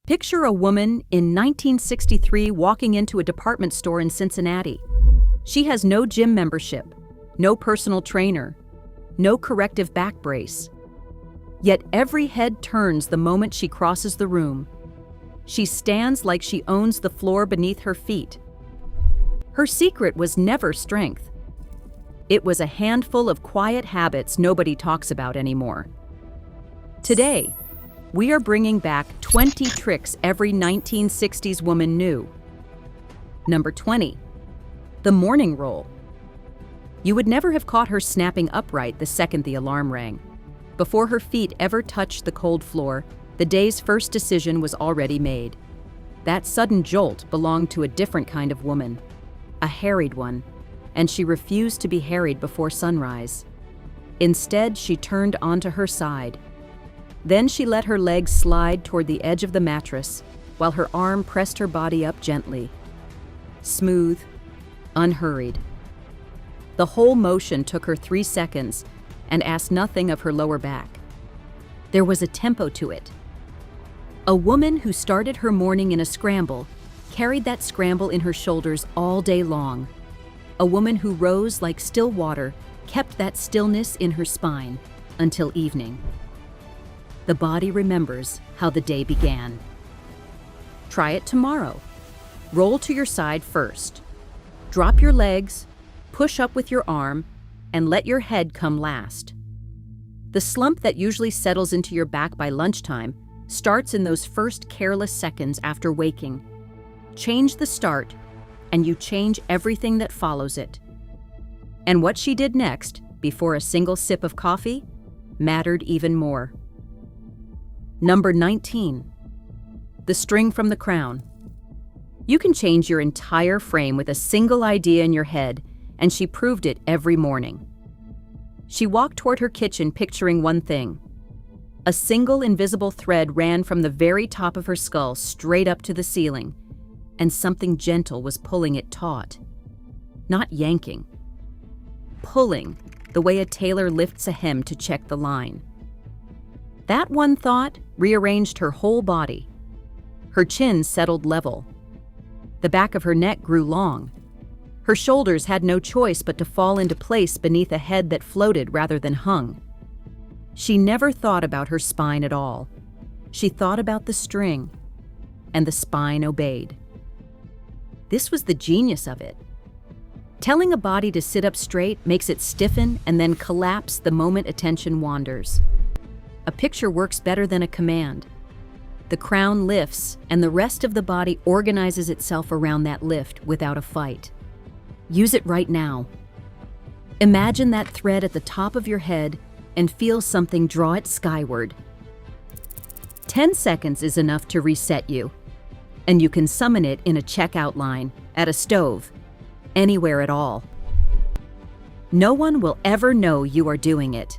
Picture a woman in 1963 walking into a department store in Cincinnati. She has no gym membership, no personal trainer, no corrective back brace. Yet every head turns the moment she crosses the room. She stands like she owns the floor beneath her feet. Her secret was never strength. It was a handful of quiet habits nobody talks about anymore. Today, we are bringing back 20 tricks every 1960s woman knew. Number 20, the morning roll. You would never have caught her snapping upright the second the alarm rang. Before her feet ever touched the cold floor, the day's first decision was already made. That sudden jolt belonged to a different kind of woman, a harried one, and she refused to be harried before sunrise. Instead, she turned onto her side. Then she let her legs slide toward the edge of the mattress while her arm pressed her body up gently. Smooth, unhurried. The whole motion took her 3 seconds and asked nothing of her lower back. There was a tempo to it. A woman who started her morning in a scramble carried that scramble in her shoulders all day long. A woman who rose like still water kept that stillness in her spine until evening. The body remembers how the day began. Try it tomorrow. Roll to your side first. Drop your legs, push up with your arm, and let your head come last. The slump that usually settles into your back by lunchtime starts in those first careless seconds after waking. Change the start, and you change everything that follows it. And what she did next, before a single sip of coffee, mattered even more. Number 19, the string from the crown. You can change your entire frame with a single idea in your head, and she proved it every morning. She walked toward her kitchen picturing one thing. A single invisible thread ran from the very top of her skull straight up to the ceiling, and something gentle was pulling it taut. Not yanking. Pulling, the way a tailor lifts a hem to check the line. That one thought rearranged her whole body. Her chin settled level. The back of her neck grew long. Her shoulders had no choice but to fall into place beneath a head that floated rather than hung. She never thought about her spine at all. She thought about the string, and the spine obeyed. This was the genius of it. Telling a body to sit up straight makes it stiffen and then collapse the moment attention wanders. A picture works better than a command. The crown lifts, and the rest of the body organizes itself around that lift without a fight. Use it right now. Imagine that thread at the top of your head and feel something draw it skyward. 10 seconds is enough to reset you, and you can summon it in a checkout line, at a stove, anywhere at all. No one will ever know you are doing it.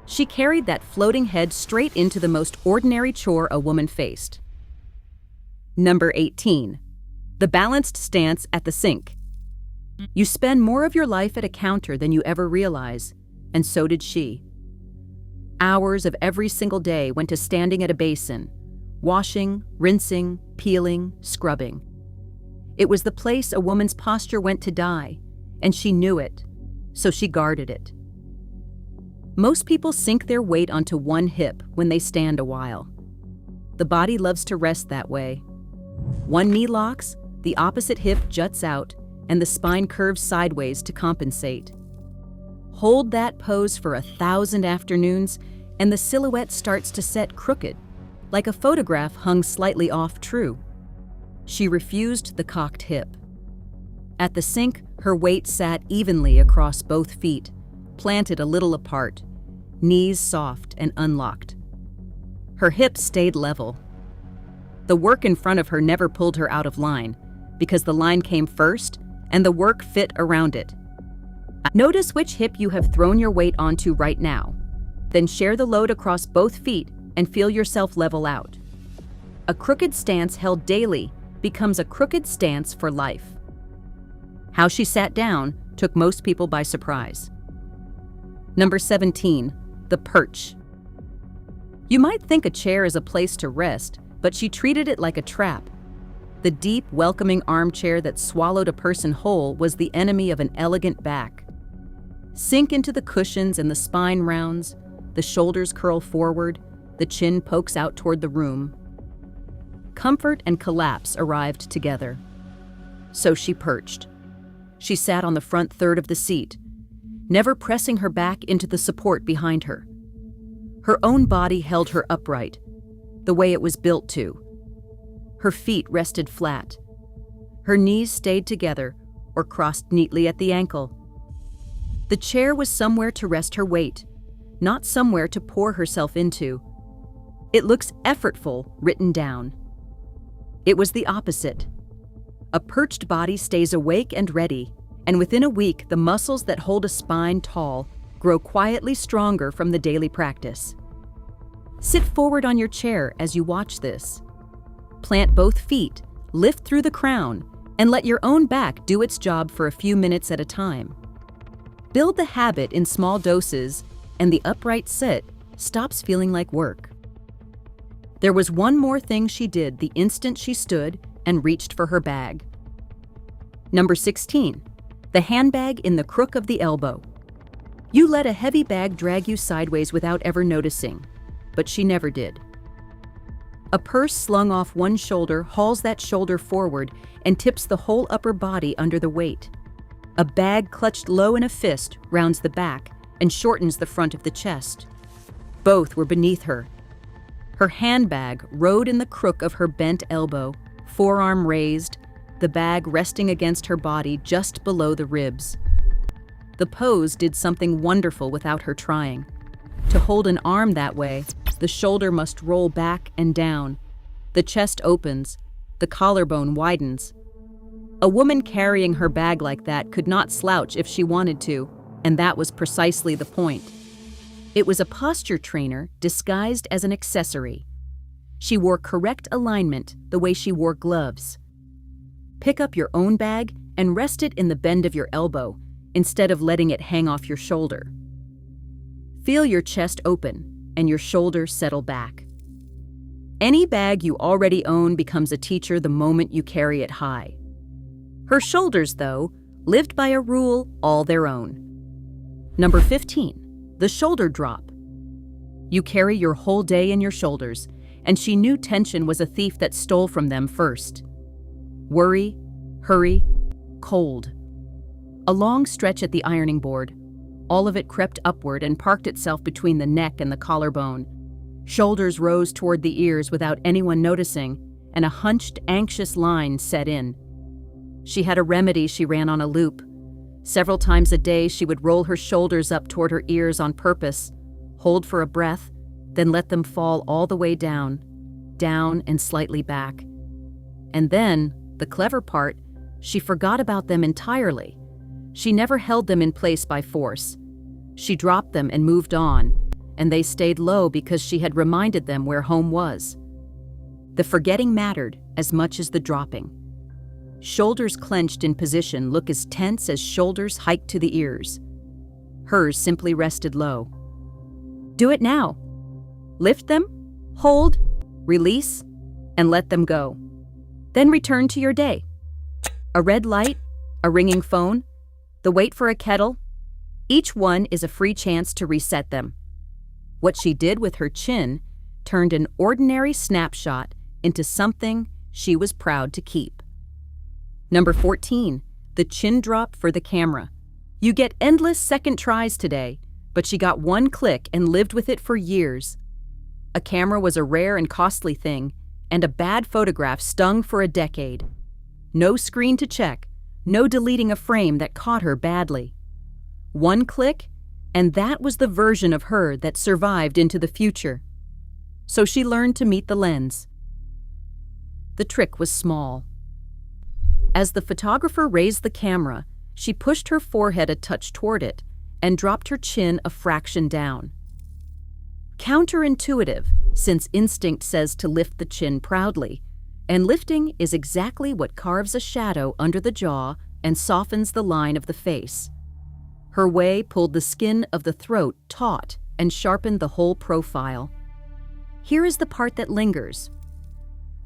She carried that floating head straight into the most ordinary chore a woman faced. Number 18, the balanced stance at the sink. You spend more of your life at a counter than you ever realize, and so did she. Hours of every single day went to standing at a basin, washing, rinsing, peeling, scrubbing. It was the place a woman's posture went to die, and she knew it, so she guarded it. Most people sink their weight onto one hip when they stand a while. The body loves to rest that way. One knee locks, the opposite hip juts out, and the spine curves sideways to compensate. Hold that pose for 1,000 afternoons, and the silhouette starts to set crooked, like a photograph hung slightly off true. She refused the cocked hip. At the sink, her weight sat evenly across both feet, planted a little apart, knees soft and unlocked. Her hips stayed level. The work in front of her never pulled her out of line, because the line came first and the work fit around it. Notice which hip you have thrown your weight onto right now. Then share the load across both feet and feel yourself level out. A crooked stance held daily becomes a crooked stance for life. How she sat down took most people by surprise. Number 17, the perch. You might think a chair is a place to rest, But she treated it like a trap. The deep, welcoming armchair that swallowed a person whole was the enemy of an elegant back. Sink into the cushions and the spine rounds, the shoulders curl forward, the chin pokes out toward the room. Comfort and collapse arrived together. So she perched. She sat on the front third of the seat, never pressing her back into the support behind her. Her own body held her upright, the way it was built to. Her feet rested flat. Her knees stayed together or crossed neatly at the ankle. The chair was somewhere to rest her weight, not somewhere to pour herself into. It looks effortful written down. It was the opposite. A perched body stays awake and ready, and within a week the muscles that hold a spine tall grow quietly stronger from the daily practice. Sit forward on your chair as you watch this. Plant both feet, lift through the crown, and let your own back do its job for a few minutes at a time. Build the habit in small doses, and the upright sit stops feeling like work. There was one more thing she did the instant she stood and reached for her bag. Number 16, the handbag in the crook of the elbow. You let a heavy bag drag you sideways without ever noticing, but she never did. A purse slung off one shoulder hauls that shoulder forward and tips the whole upper body under the weight. A bag clutched low in a fist rounds the back and shortens the front of the chest. Both were beneath her. Her handbag rode in the crook of her bent elbow, forearm raised, the bag resting against her body just below the ribs. The pose did something wonderful without her trying. To hold an arm that way, the shoulder must roll back and down. The chest opens, the collarbone widens. A woman carrying her bag like that could not slouch if she wanted to, and that was precisely the point. It was a posture trainer disguised as an accessory. She wore correct alignment the way she wore gloves. Pick up your own bag and rest it in the bend of your elbow instead of letting it hang off your shoulder. Feel your chest open and your shoulders settle back. Any bag you already own becomes a teacher the moment you carry it high. Her shoulders, though, lived by a rule all their own. Number 15, the shoulder drop. You carry your whole day in your shoulders, and she knew tension was a thief that stole from them first. Worry, hurry, cold. A long stretch at the ironing board. All of it crept upward and parked itself between the neck and the collarbone. Shoulders rose toward the ears without anyone noticing, and a hunched, anxious line set in. She had a remedy she ran on a loop. Several times a day, she would roll her shoulders up toward her ears on purpose, hold for a breath, then let them fall all the way down and slightly back. And then, the clever part, she forgot about them entirely. She never held them in place by force. She dropped them and moved on, and they stayed low because she had reminded them where home was. The forgetting mattered as much as the dropping. Shoulders clenched in position look as tense as shoulders hiked to the ears. Hers simply rested low. Do it now. Lift them, hold, release, and let them go. Then return to your day. A red light, a ringing phone, the wait for a kettle, each one is a free chance to reset them. What she did with her chin turned an ordinary snapshot into something she was proud to keep. Number 14, the chin drop for the camera. You get endless second tries today, but she got one click and lived with it for years. A camera was a rare and costly thing, and a bad photograph stung for a decade. No screen to check, no deleting a frame that caught her badly. One click, and that was the version of her that survived into the future. So she learned to meet the lens. The trick was small. As the photographer raised the camera, she pushed her forehead a touch toward it and dropped her chin a fraction down. Counterintuitive, since instinct says to lift the chin proudly, and lifting is exactly what carves a shadow under the jaw and softens the line of the face. Her way pulled the skin of the throat taut and sharpened the whole profile. Here is the part that lingers.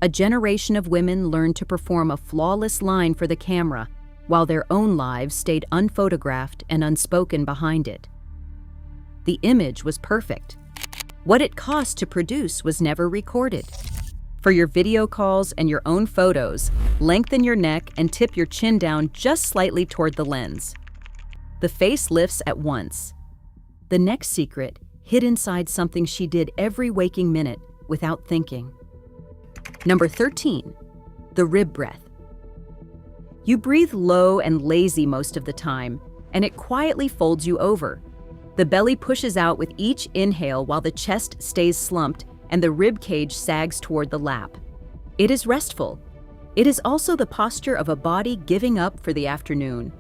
A generation of women learned to perform a flawless line for the camera, while their own lives stayed unphotographed and unspoken behind it. The image was perfect. What it cost to produce was never recorded. For your video calls and your own photos, lengthen your neck and tip your chin down just slightly toward the lens. The face lifts at once. The next secret hid inside something she did every waking minute without thinking. Number 13, the rib breath. You breathe low and lazy most of the time, and it quietly folds you over. The belly pushes out with each inhale while the chest stays slumped and the rib cage sags toward the lap. It is restful. It is also the posture of a body giving up for the afternoon.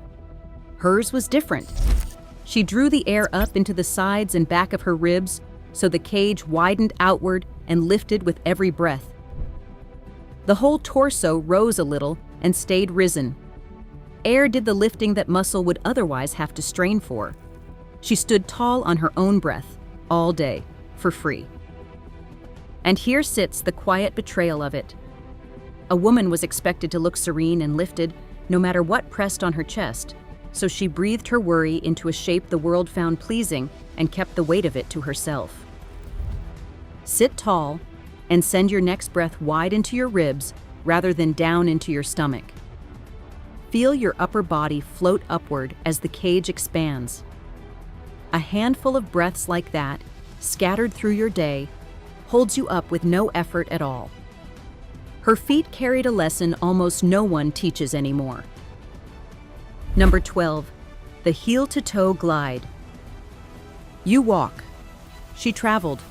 Hers was different. She drew the air up into the sides and back of her ribs, so the cage widened outward and lifted with every breath. The whole torso rose a little and stayed risen. Air did the lifting that muscle would otherwise have to strain for. She stood tall on her own breath, all day, for free. And here sits the quiet betrayal of it. A woman was expected to look serene and lifted, no matter what pressed on her chest, so she breathed her worry into a shape the world found pleasing and kept the weight of it to herself. Sit tall and send your next breath wide into your ribs rather than down into your stomach. Feel your upper body float upward as the cage expands. A handful of breaths like that, scattered through your day, holds you up with no effort at all. Her feet carried a lesson almost no one teaches anymore. Number 12, the heel-to-toe glide. You walk. She traveled.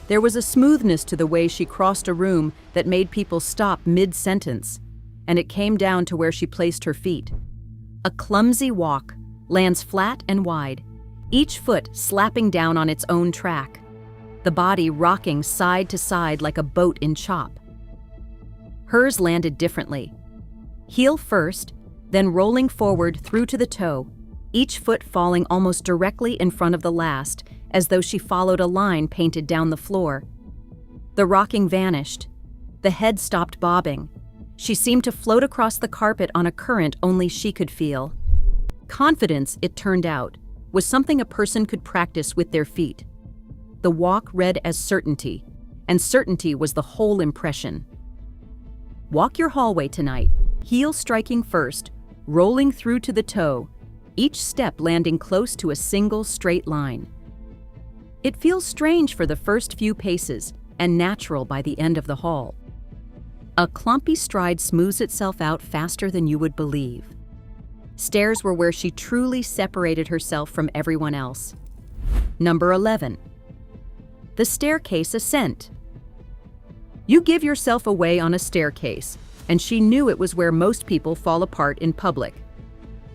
There was a smoothness to the way she crossed a room that made people stop mid-sentence, and it came down to where she placed her feet. A clumsy walk, lands flat and wide, each foot slapping down on its own track, the body rocking side to side like a boat in chop. Hers landed differently. Heel first, then rolling forward through to the toe, each foot falling almost directly in front of the last, as though she followed a line painted down the floor. The rocking vanished. The head stopped bobbing. She seemed to float across the carpet on a current only she could feel. Confidence, it turned out, was something a person could practice with their feet. The walk read as certainty, and certainty was the whole impression. Walk your hallway tonight, heel striking first, rolling through to the toe, each step landing close to a single straight line. It feels strange for the first few paces and natural by the end of the hall. A clumpy stride smooths itself out faster than you would believe. Stairs were where she truly separated herself from everyone else. Number 11. The Staircase Ascent. You give yourself away on a staircase, and she knew it was where most people fall apart in public.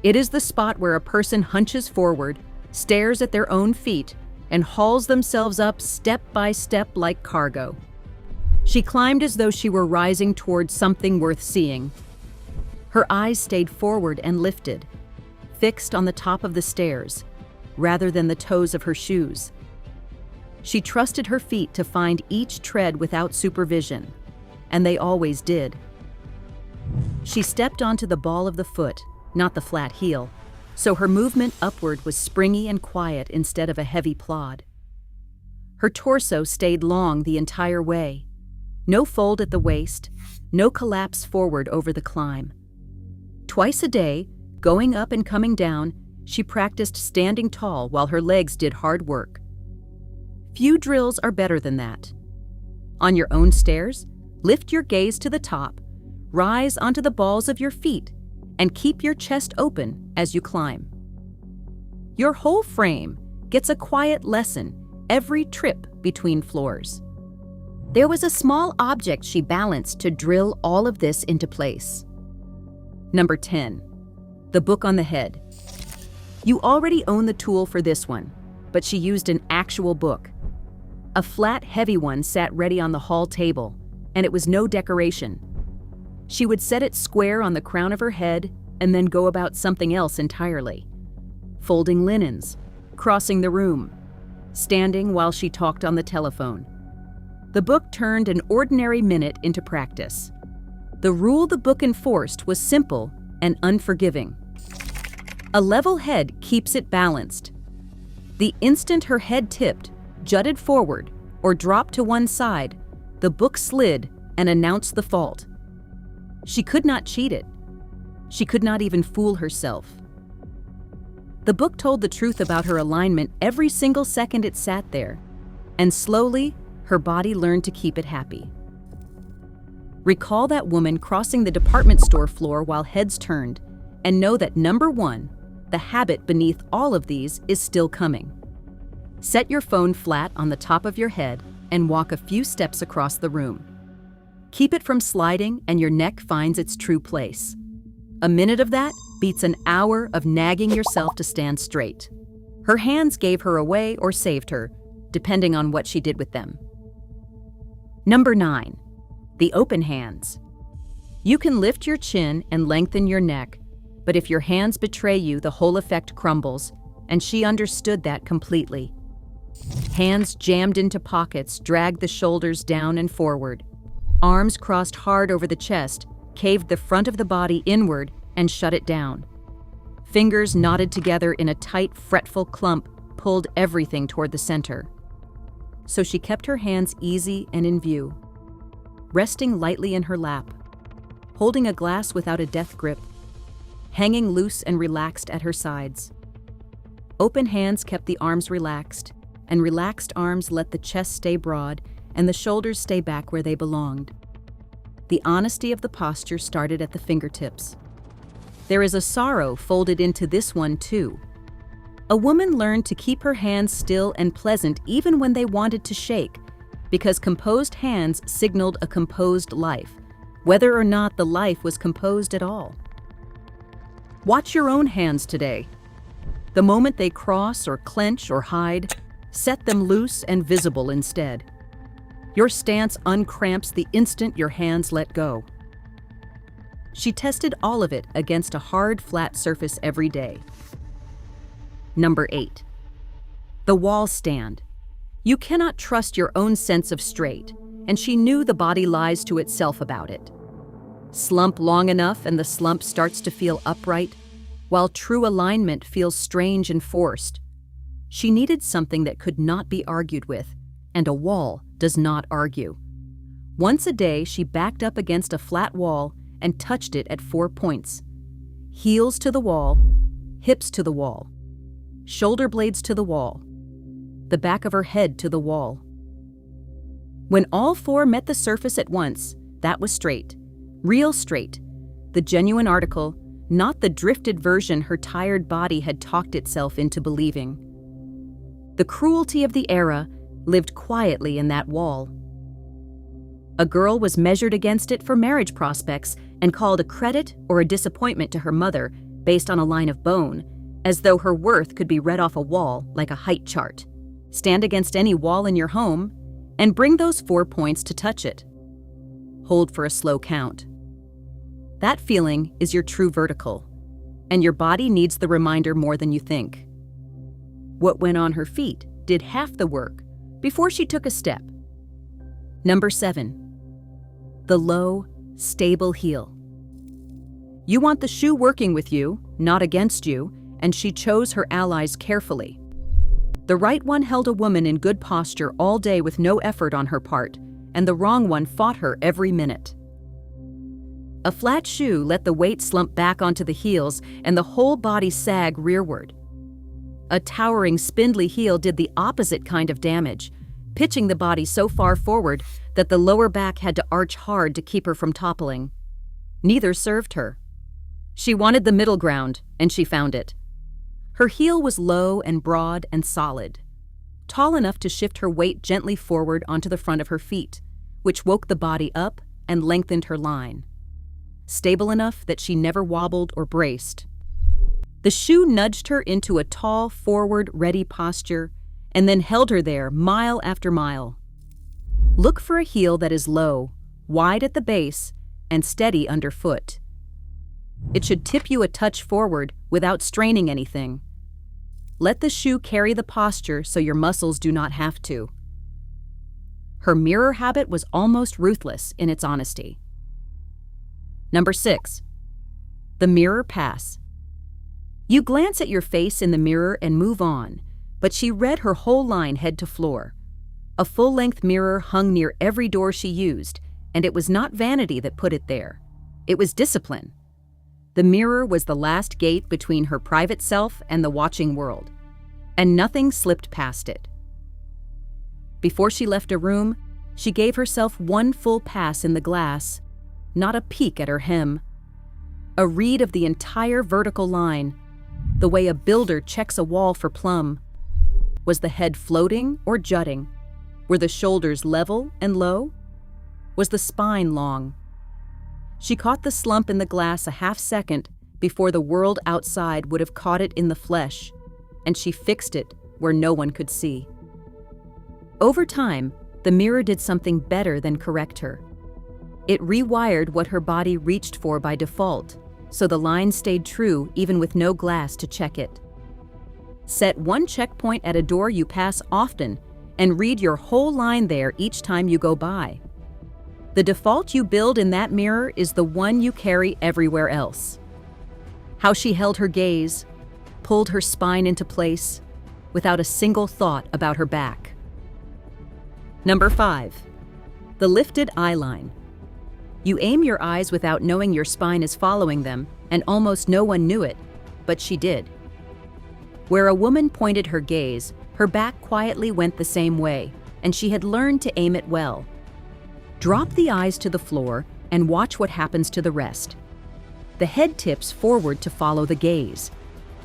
It is the spot where a person hunches forward, stares at their own feet, and hauls themselves up step by step like cargo. She climbed as though she were rising towards something worth seeing. Her eyes stayed forward and lifted, fixed on the top of the stairs, rather than the toes of her shoes. She trusted her feet to find each tread without supervision, and they always did. She stepped onto the ball of the foot, not the flat heel, so her movement upward was springy and quiet instead of a heavy plod. Her torso stayed long the entire way. No fold at the waist, no collapse forward over the climb. Twice a day, going up and coming down, she practiced standing tall while her legs did hard work. Few drills are better than that. On your own stairs, lift your gaze to the top, rise onto the balls of your feet, and keep your chest open as you climb. Your whole frame gets a quiet lesson every trip between floors. There was a small object she balanced to drill all of this into place. Number 10. The book on the head. You already own the tool for this one, but she used an actual book. A flat, heavy one sat ready on the hall table, and it was no decoration. She would set it square on the crown of her head and then go about something else entirely. Folding linens, crossing the room, standing while she talked on the telephone. The book turned an ordinary minute into practice. The rule the book enforced was simple and unforgiving. A level head keeps it balanced. The instant her head tipped, jutted forward, or dropped to one side, the book slid and announced the fault. She could not cheat it. She could not even fool herself. The book told the truth about her alignment every single second it sat there, and slowly, her body learned to keep it happy. Recall that woman crossing the department store floor while heads turned, and know that number one, the habit beneath all of these is still coming. Set your phone flat on the top of your head and walk a few steps across the room. Keep it from sliding and your neck finds its true place. A minute of that beats an hour of nagging yourself to stand straight. Her hands gave her away or saved her, depending on what she did with them. Number 9, the open hands. You can lift your chin and lengthen your neck, but if your hands betray you, the whole effect crumbles, and she understood that completely. Hands jammed into pockets dragged the shoulders down and forward. Arms crossed hard over the chest, caved the front of the body inward and shut it down. Fingers knotted together in a tight, fretful clump pulled everything toward the center. So she kept her hands easy and in view, resting lightly in her lap, holding a glass without a death grip, hanging loose and relaxed at her sides. Open hands kept the arms relaxed, and relaxed arms let the chest stay broad and the shoulders stay back where they belonged. The honesty of the posture started at the fingertips. There is a sorrow folded into this one too. A woman learned to keep her hands still and pleasant even when they wanted to shake, because composed hands signaled a composed life, whether or not the life was composed at all. Watch your own hands today. The moment they cross or clench or hide, set them loose and visible instead. Your stance uncramps the instant your hands let go. She tested all of it against a hard, flat surface every day. Number 8, the wall stand. You cannot trust your own sense of straight, and she knew the body lies to itself about it. Slump long enough and the slump starts to feel upright, while true alignment feels strange and forced. She needed something that could not be argued with, and a wall does not argue. Once a day, she backed up against a flat wall and touched it at 4 points. Heels to the wall, hips to the wall, shoulder blades to the wall, the back of her head to the wall. When all 4 met the surface at once, that was straight, real straight, the genuine article, not the drifted version her tired body had talked itself into believing. The cruelty of the era lived quietly in that wall. A girl was measured against it for marriage prospects and called a credit or a disappointment to her mother based on a line of bone, as though her worth could be read off a wall like a height chart. Stand against any wall in your home and bring those 4 points to touch it. Hold for a slow count. That feeling is your true vertical, and your body needs the reminder more than you think. What went on her feet did half the work before she took a step. Number 7, the low, stable heel. You want the shoe working with you, not against you, and she chose her allies carefully. The right one held a woman in good posture all day with no effort on her part, and the wrong one fought her every minute. A flat shoe let the weight slump back onto the heels and the whole body sag rearward. A towering, spindly heel did the opposite kind of damage, pitching the body so far forward that the lower back had to arch hard to keep her from toppling. Neither served her. She wanted the middle ground, and she found it. Her heel was low and broad and solid, tall enough to shift her weight gently forward onto the front of her feet, which woke the body up and lengthened her line. Stable enough that she never wobbled or braced. The shoe nudged her into a tall, forward, ready posture, and then held her there mile after mile. Look for a heel that is low, wide at the base, and steady underfoot. It should tip you a touch forward without straining anything. Let the shoe carry the posture so your muscles do not have to. Her mirror habit was almost ruthless in its honesty. Number 6. The mirror pass. You glance at your face in the mirror and move on, but she read her whole line head to floor. A full-length mirror hung near every door she used, and it was not vanity that put it there. It was discipline. The mirror was the last gate between her private self and the watching world, and nothing slipped past it. Before she left a room, she gave herself one full pass in the glass, not a peek at her hem. A read of the entire vertical line, the way a builder checks a wall for plumb. Was the head floating or jutting? Were the shoulders level and low? Was the spine long? She caught the slump in the glass a half second before the world outside would have caught it in the flesh, and she fixed it where no one could see. Over time, the mirror did something better than correct her. It rewired what her body reached for by default, so the line stayed true even with no glass to check it. Set one checkpoint at a door you pass often and read your whole line there each time you go by. The default you build in that mirror is the one you carry everywhere else. How she held her gaze, pulled her spine into place, without a single thought about her back. Number 5. The lifted eyeline. You aim your eyes without knowing your spine is following them, and almost no one knew it, but she did. Where a woman pointed her gaze, her back quietly went the same way, and she had learned to aim it well. Drop the eyes to the floor and watch what happens to the rest. The head tips forward to follow the gaze.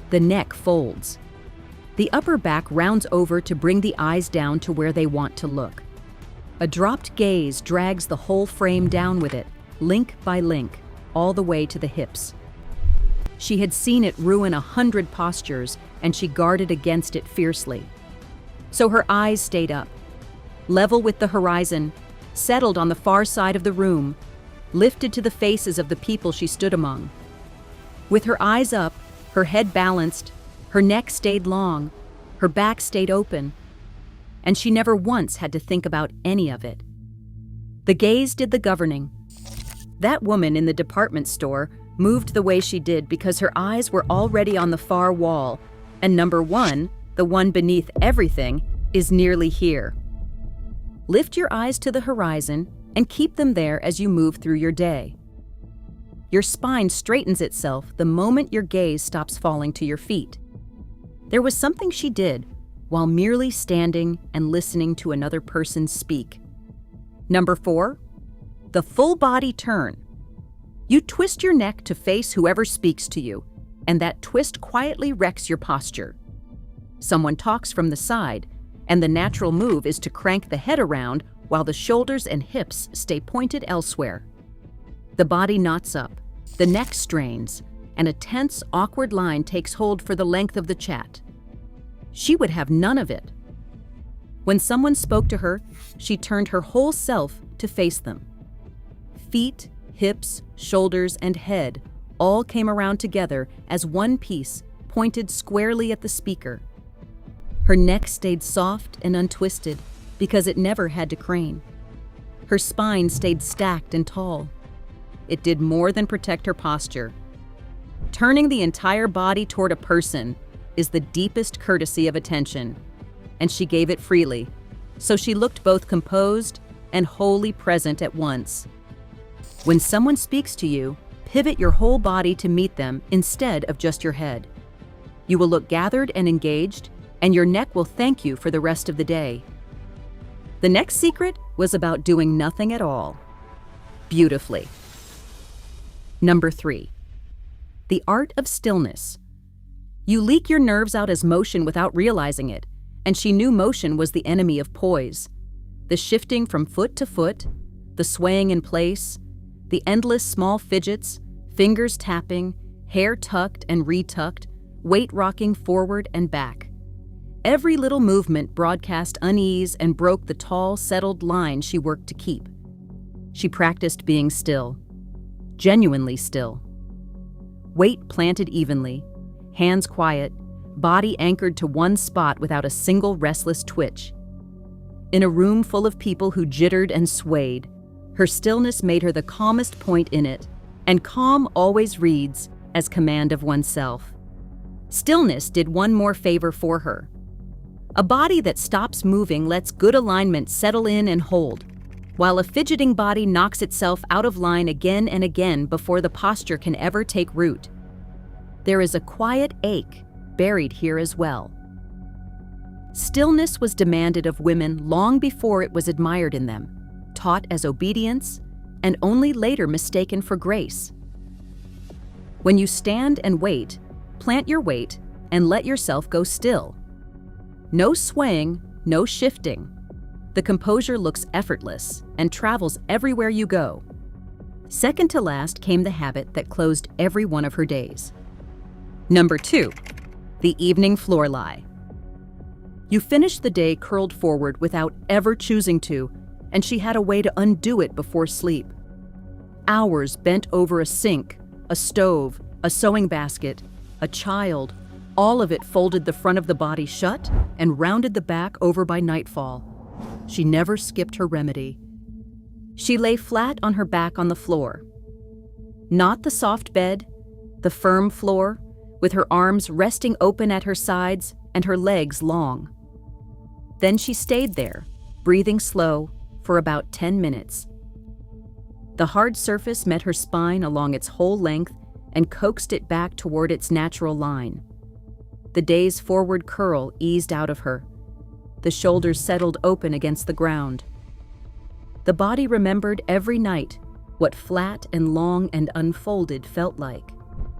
The neck folds. The upper back rounds over to bring the eyes down to where they want to look. A dropped gaze drags the whole frame down with it, link by link, all the way to the hips. She had seen it ruin 100 postures, and she guarded against it fiercely. So her eyes stayed up, level with the horizon, settled on the far side of the room, lifted to the faces of the people she stood among. With her eyes up, her head balanced, her neck stayed long, her back stayed open, and she never once had to think about any of it. The gaze did the governing. That woman in the department store moved the way she did because her eyes were already on the far wall, and number 1, the one beneath everything, is nearly here. Lift your eyes to the horizon and keep them there as you move through your day. Your spine straightens itself the moment your gaze stops falling to your feet. There was something she did while merely standing and listening to another person speak. Number 4, the full body turn. You twist your neck to face whoever speaks to you, and that twist quietly wrecks your posture. Someone talks from the side, and the natural move is to crank the head around while the shoulders and hips stay pointed elsewhere. The body knots up, the neck strains, and a tense, awkward line takes hold for the length of the chat. She would have none of it. When someone spoke to her, she turned her whole self to face them. Feet, hips, shoulders, and head all came around together as one piece, pointed squarely at the speaker. Her neck stayed soft and untwisted because it never had to crane. Her spine stayed stacked and tall. It did more than protect her posture. Turning the entire body toward a person is the deepest courtesy of attention, and she gave it freely, so she looked both composed and wholly present at once. When someone speaks to you, pivot your whole body to meet them instead of just your head. You will look gathered and engaged, and your neck will thank you for the rest of the day. The next secret was about doing nothing at all. Beautifully. Number 3. The Art of Stillness. You leak your nerves out as motion without realizing it, and she knew motion was the enemy of poise. The shifting from foot to foot, the swaying in place, the endless small fidgets, fingers tapping, hair tucked and retucked, weight rocking forward and back. Every little movement broadcast unease and broke the tall, settled line she worked to keep. She practiced being still, genuinely still. Weight planted evenly, hands quiet, body anchored to one spot without a single restless twitch. In a room full of people who jittered and swayed, her stillness made her the calmest point in it, and calm always reads as command of oneself. Stillness did one more favor for her. A body that stops moving lets good alignment settle in and hold, while a fidgeting body knocks itself out of line again and again before the posture can ever take root. There is a quiet ache buried here as well. Stillness was demanded of women long before it was admired in them, taught as obedience, and only later mistaken for grace. When you stand and wait, plant your weight and let yourself go still. No swaying, no shifting. The composure looks effortless and travels everywhere you go. Second to last came the habit that closed every one of her days. Number 2, the evening floor lie. You finished the day curled forward without ever choosing to, and she had a way to undo it before sleep. Hours bent over a sink, a stove, a sewing basket, a child, all of it folded the front of the body shut and rounded the back over by nightfall. She never skipped her remedy. She lay flat on her back on the floor. Not the soft bed, the firm floor, with her arms resting open at her sides and her legs long. Then she stayed there, breathing slow, for about 10 minutes. The hard surface met her spine along its whole length and coaxed it back toward its natural line. The day's forward curl eased out of her. The shoulders settled open against the ground. The body remembered every night what flat and long and unfolded felt like.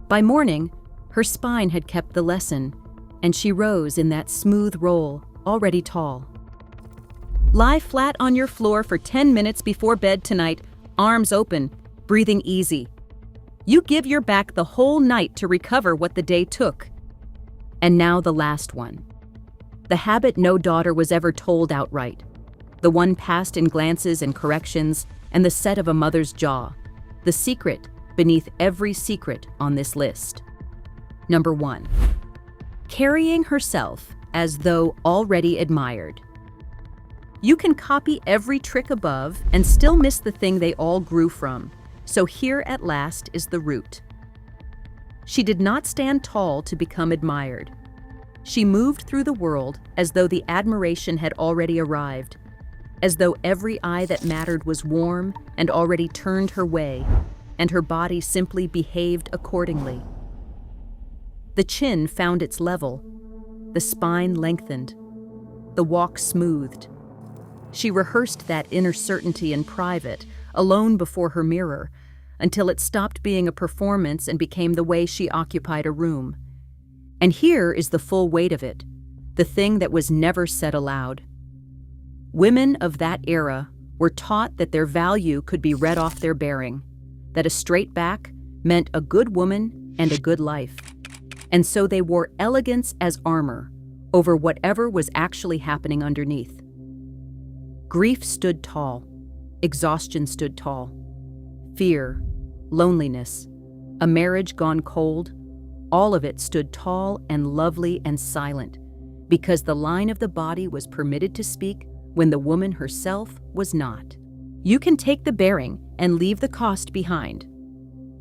By morning, her spine had kept the lesson, and she rose in that smooth roll, already tall. Lie flat on your floor for 10 minutes before bed tonight, arms open, breathing easy. You give your back the whole night to recover what the day took. And now the last one. The habit no daughter was ever told outright. The one passed in glances and corrections and the set of a mother's jaw. The secret beneath every secret on this list. Number 1. Carrying herself as though already admired. You can copy every trick above and still miss the thing they all grew from. So here at last is the root. She did not stand tall to become admired. She moved through the world as though the admiration had already arrived, as though every eye that mattered was warm and already turned her way, and her body simply behaved accordingly. The chin found its level, the spine lengthened, the walk smoothed. She rehearsed that inner certainty in private, alone before her mirror, until it stopped being a performance and became the way she occupied a room. And here is the full weight of it, the thing that was never said aloud. Women of that era were taught that their value could be read off their bearing, that a straight back meant a good woman and a good life. And so they wore elegance as armor over whatever was actually happening underneath. Grief stood tall, exhaustion stood tall, fear, loneliness, a marriage gone cold, all of it stood tall and lovely and silent, because the line of the body was permitted to speak when the woman herself was not. You can take the bearing and leave the cost behind.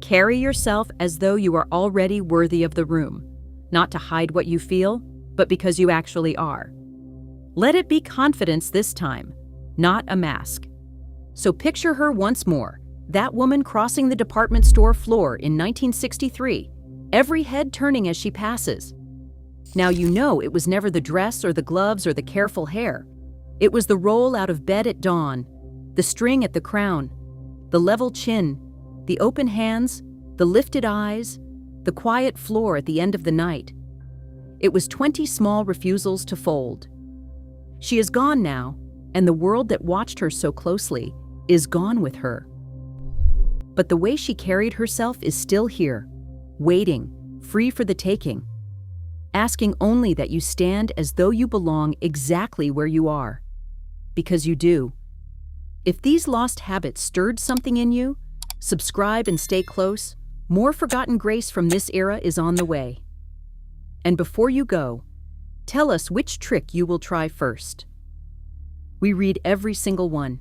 Carry yourself as though you are already worthy of the room, not to hide what you feel, but because you actually are. Let it be confidence this time, not a mask. So picture her once more, that woman crossing the department store floor in 1963, every head turning as she passes. Now you know it was never the dress or the gloves or the careful hair. It was the roll out of bed at dawn, the string at the crown, the level chin, the open hands, the lifted eyes, the quiet floor at the end of the night. It was 20 small refusals to fold. She is gone now, and the world that watched her so closely is gone with her. But the way she carried herself is still here, waiting, free for the taking, asking only that you stand as though you belong exactly where you are, because you do. If these lost habits stirred something in you, subscribe and stay close. More forgotten grace from this era is on the way. And before you go, tell us which trick you will try first. We read every single one.